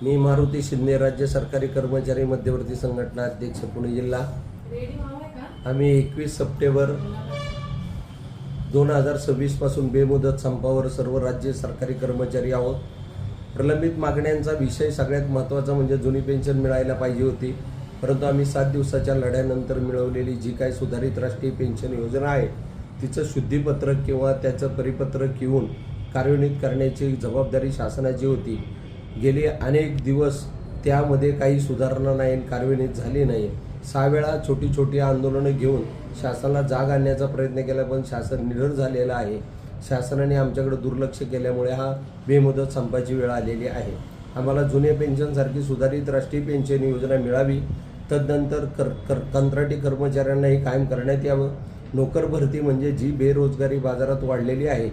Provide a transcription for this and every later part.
मी मारुती शिंदे, राज्य सरकारी कर्मचारी मध्यवर्ती संघटना अध्यक्ष, पुणे जिल्हा। आम्ही 21 सप्टेंबर 2026 पासून बेमुदत संपावर सर्व राज्य सरकारी कर्मचारी आहोत। प्रलंबित मागण्यांचा विषय सगळ्यात महत्त्वाचा म्हणजे जुनी पेन्शन मिळायला पाहिजे होती, परंतु आम्ही 7 दिवसाच्या लढ्यानंतर मिळवलेली जी काही सुधारित राष्ट्रीय पेन्शन योजना आहे तिचं शुद्धीपत्रक किंवा त्याचं परिपत्रक घेऊन कार्यान्वित करण्याची जबाबदारी शासनाची होती। गेले अनेक दिवस त्यामध्ये काही सुधारणा नाही, कार्यान्वित झाली नाही। 6 वेळा छोटी छोटी आंदोलनं घेऊन शासनाला जाग आणण्याचा प्रयत्न केला, पण शासन निडर झालेलं आहे। शासनाने आमच्याकडे दुर्लक्ष केल्यामुळे हा बेमुदत संपाची वेळ आलेली आहे। आम्हाला जुने पेन्शनसारखी सुधारित राष्ट्रीय पेन्शन योजना मिळावी, तदनंतर कंत्राटी कर्मचाऱ्यांनाही कायम करण्यात यावं। नोकर भरती म्हणजे जी बेरोजगारी बाजारात वाढलेली आहे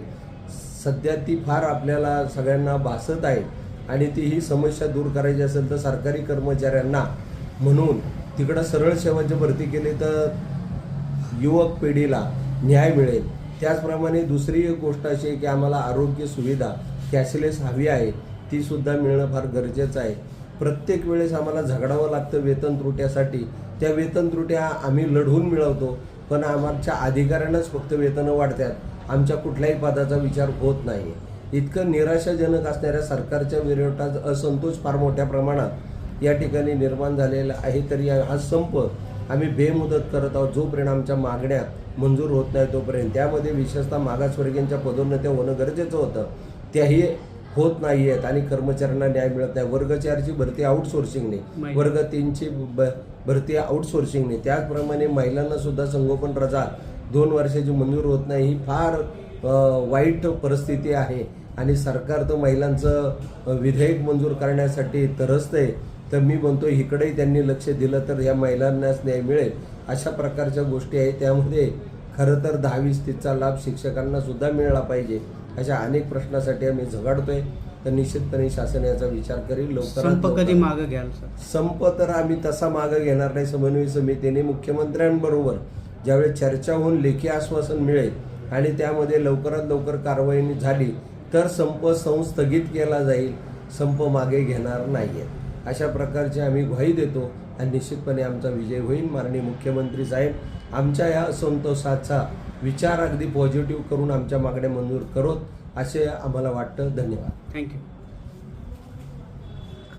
सध्या ती फार आपल्याला सगळ्यांना भासत आहे, आणि ती ही समस्या दूर करायची असेल तर सरकारी कर्मचाऱ्यांना म्हणून तिकडं सरळ सेवाची भरती केली तर युवक पिढीला न्याय मिळेल। त्याचप्रमाणे दुसरी एक गोष्ट अशी आहे की आम्हाला आरोग्य सुविधा कॅशलेस हवी आहे, ती सुद्धा मिळणं फार गरजेचं आहे। प्रत्येक वेळेस आम्हाला झगडावं लागतं वेतन त्रुट्यासाठी। त्या वेतन त्रुट्या आम्ही लढवून मिळवतो, पण आमच्या अधिकाऱ्यांनाच फक्त वेतनं वाढतात, आमच्या कुठल्याही पदाचा विचार होत नाही। इतकं निराशाजनक असणाऱ्या सरकारच्या विरोधात असंतोष फार मोठ्या प्रमाणात या ठिकाणी निर्माण झालेला आहे। तरी हा संप आम्ही बेमुदत करत आहोत जोपर्यंत आमच्या मागण्या मंजूर होत नाही तोपर्यंत। त्यामध्ये विशेषतः मागासवर्गीयांच्या पदोन्नत्या होणं गरजेचं होतं, त्याही होत नाही आहेत आणि कर्मचाऱ्यांना न्याय मिळत नाही। वर्ग 4ची भरती आउटसोर्सिंगने, वर्ग 3ची भरती आउटसोर्सिंगने, त्याचप्रमाणे महिलांना सुद्धा संगोपन रजा 2 वर्षाची मंजूर होत नाही। ही फार वाईट परिस्थिती आहे आणि सरकार तर महिलांचं विधेयक मंजूर करण्यासाठी तरसतंय। तर मी म्हणतो इकडेही त्यांनी लक्ष दिलं तर या महिलांनाच न्याय मिळेल। अशा प्रकारच्या गोष्टी आहेत, त्यामध्ये खरं तर 10-20-30चा लाभ शिक्षकांना सुद्धा मिळाला पाहिजे। अशा अनेक प्रश्नासाठी आम्ही झगडतोय, तर निश्चितपणे शासन याचा विचार करेल। लवकरात संप कधी मागे घ्याल सर? संप तर आम्ही तसा मागे घेणार नाही। समन्वय समितीने मुख्यमंत्र्यांबरोबर ज्यावेळेस चर्चा होऊन लेखी आश्वासन मिळेल आणि त्यामध्ये लवकरात लवकर कारवाई झाली तर संप संस्थगित केला जाईल, संप मागे घेणार नाहीये, अशा प्रकारची आम्ही ग्वाही देतो आणि निश्चितपणे आमचा विजय होईल। माननीय मुख्यमंत्री साहेब आमच्या या असंतोषाचा विचार अगदी पॉझिटिव्ह करून आमच्या मागण्या मंजूर करोत असे आम्हाला वाटतं। धन्यवाद। थँक्यू।